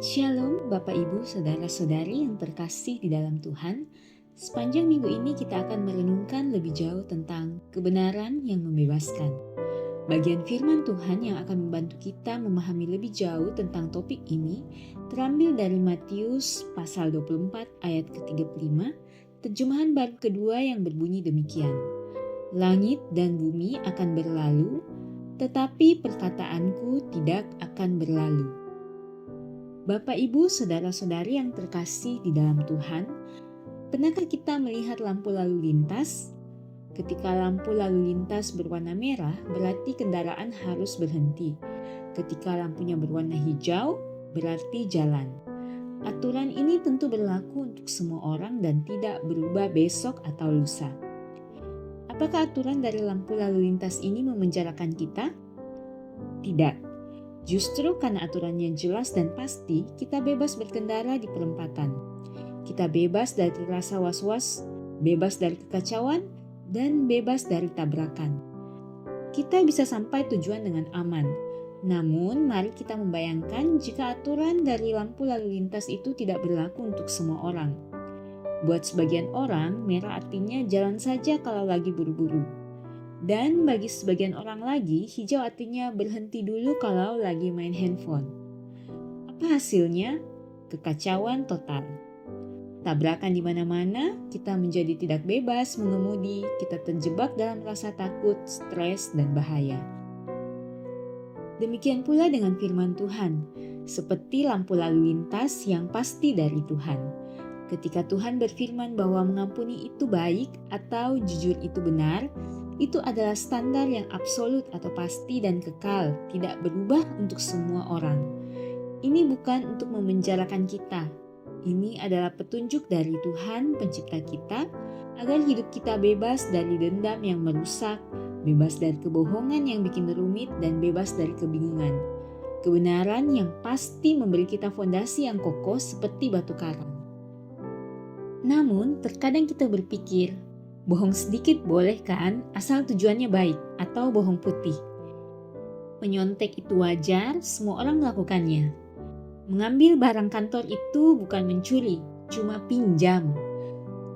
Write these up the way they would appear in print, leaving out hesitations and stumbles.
Shalom Bapak Ibu Saudara-saudari yang terkasih di dalam Tuhan. Sepanjang minggu ini kita akan merenungkan lebih jauh tentang kebenaran yang membebaskan. Bagian firman Tuhan yang akan membantu kita memahami lebih jauh tentang topik ini terambil dari Matius pasal 24 ayat ke-35, terjemahan baru kedua yang berbunyi demikian. Langit dan bumi akan berlalu, tetapi perkataanku tidak akan berlalu. Bapak, Ibu, Saudara-saudari yang terkasih di dalam Tuhan, pernahkah kita melihat lampu lalu lintas? Ketika lampu lalu lintas berwarna merah, berarti kendaraan harus berhenti. Ketika lampunya berwarna hijau, berarti jalan. Aturan ini tentu berlaku untuk semua orang dan tidak berubah besok atau lusa. Apakah aturan dari lampu lalu lintas ini memenjarakan kita? Tidak. Justru karena aturannya jelas dan pasti, kita bebas berkendara di perempatan. Kita bebas dari rasa was-was, bebas dari kekacauan, dan bebas dari tabrakan. Kita bisa sampai tujuan dengan aman. Namun, mari kita membayangkan jika aturan dari lampu lalu lintas itu tidak berlaku untuk semua orang. Buat sebagian orang, merah artinya jalan saja kalau lagi buru-buru. Dan bagi sebagian orang lagi, hijau artinya berhenti dulu kalau lagi main handphone. Apa hasilnya? Kekacauan total. Tabrakan di mana-mana, kita menjadi tidak bebas mengemudi, kita terjebak dalam rasa takut, stres, dan bahaya. Demikian pula dengan firman Tuhan, seperti lampu lalu lintas yang pasti dari Tuhan. Ketika Tuhan berfirman bahwa mengampuni itu baik atau jujur itu benar, itu adalah standar yang absolut atau pasti dan kekal, tidak berubah untuk semua orang. Ini bukan untuk memenjarakan kita. Ini adalah petunjuk dari Tuhan pencipta kita, agar hidup kita bebas dari dendam yang merusak, bebas dari kebohongan yang bikin rumit, dan bebas dari kebingungan. Kebenaran yang pasti memberi kita fondasi yang kokoh seperti batu karang. Namun, terkadang kita berpikir, bohong sedikit boleh kan, asal tujuannya baik, atau bohong putih. Menyontek itu wajar, semua orang melakukannya. Mengambil barang kantor itu bukan mencuri, cuma pinjam.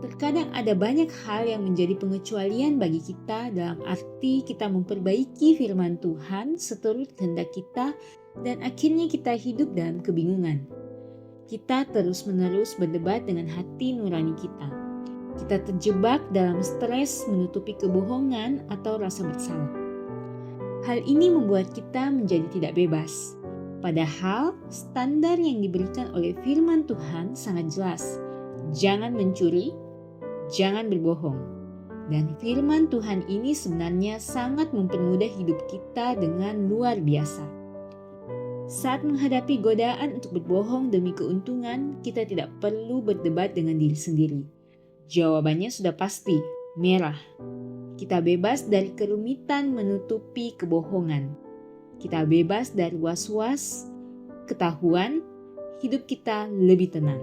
Terkadang ada banyak hal yang menjadi pengecualian bagi kita dalam arti kita memperbaiki firman Tuhan seturut kehendak kita dan akhirnya kita hidup dalam kebingungan. Kita terus-menerus berdebat dengan hati nurani kita. Kita terjebak dalam stres menutupi kebohongan atau rasa bersalah. Hal ini membuat kita menjadi tidak bebas. Padahal standar yang diberikan oleh firman Tuhan sangat jelas. Jangan mencuri, jangan berbohong. Dan firman Tuhan ini sebenarnya sangat mempermudah hidup kita dengan luar biasa. Saat menghadapi godaan untuk berbohong demi keuntungan, kita tidak perlu berdebat dengan diri sendiri. Jawabannya sudah pasti, merah. Kita bebas dari kerumitan menutupi kebohongan. Kita bebas dari was-was, ketahuan, hidup kita lebih tenang.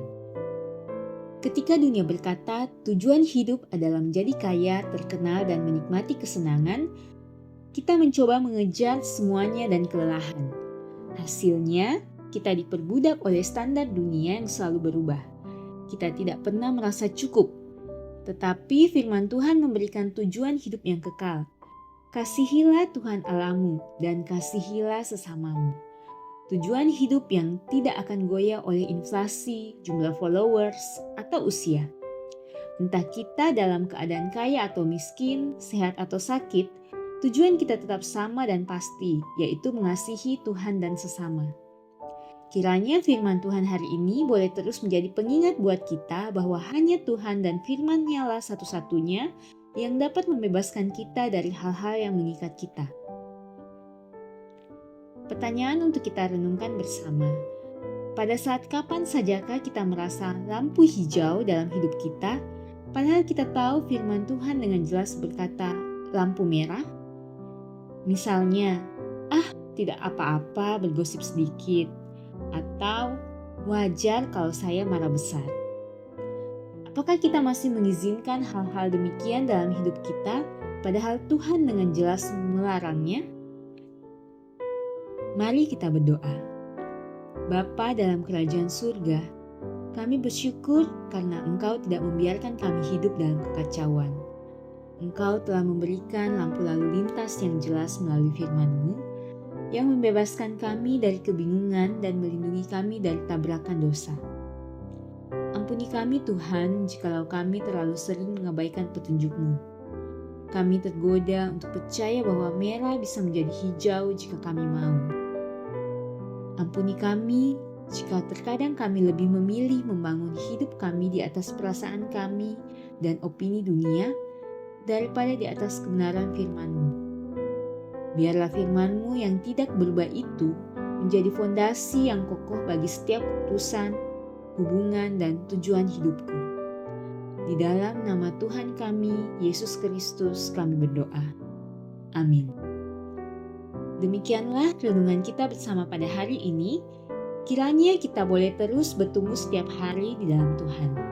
Ketika dunia berkata tujuan hidup adalah menjadi kaya, terkenal, dan menikmati kesenangan, kita mencoba mengejar semuanya dan kelelahan. Hasilnya, kita diperbudak oleh standar dunia yang selalu berubah. Kita tidak pernah merasa cukup. Tetapi firman Tuhan memberikan tujuan hidup yang kekal. Kasihilah Tuhan Allahmu dan kasihilah sesamamu. Tujuan hidup yang tidak akan goyah oleh inflasi, jumlah followers, atau usia. Entah kita dalam keadaan kaya atau miskin, sehat atau sakit, tujuan kita tetap sama dan pasti, yaitu mengasihi Tuhan dan sesama. Kiranya firman Tuhan hari ini boleh terus menjadi pengingat buat kita bahwa hanya Tuhan dan firman-Nya lah satu-satunya yang dapat membebaskan kita dari hal-hal yang mengikat kita. Pertanyaan untuk kita renungkan bersama. Pada saat kapan sajakah kita merasa lampu hijau dalam hidup kita, padahal kita tahu firman Tuhan dengan jelas berkata lampu merah? Misalnya, tidak apa-apa bergosip sedikit, atau wajar kalau saya marah besar. Apakah kita masih mengizinkan hal-hal demikian dalam hidup kita, padahal Tuhan dengan jelas melarangnya? Mari kita berdoa. Bapa dalam kerajaan surga, kami bersyukur karena Engkau tidak membiarkan kami hidup dalam kekacauan. Engkau telah memberikan lampu lalu lintas yang jelas melalui firman-Mu, yang membebaskan kami dari kebingungan dan melindungi kami dari tabrakan dosa. Ampuni kami Tuhan, jikalau kami terlalu sering mengabaikan petunjuk-Mu. Kami tergoda untuk percaya bahwa merah bisa menjadi hijau jika kami mau. Ampuni kami jika terkadang kami lebih memilih membangun hidup kami di atas perasaan kami dan opini dunia daripada di atas kebenaran firman-Mu. Biarlah firman-Mu yang tidak berubah itu menjadi fondasi yang kokoh bagi setiap keputusan, hubungan, dan tujuan hidupku. Di dalam nama Tuhan kami, Yesus Kristus, kami berdoa. Amin. Demikianlah renungan kita bersama pada hari ini. Kiranya kita boleh terus bertumbuh setiap hari di dalam Tuhan.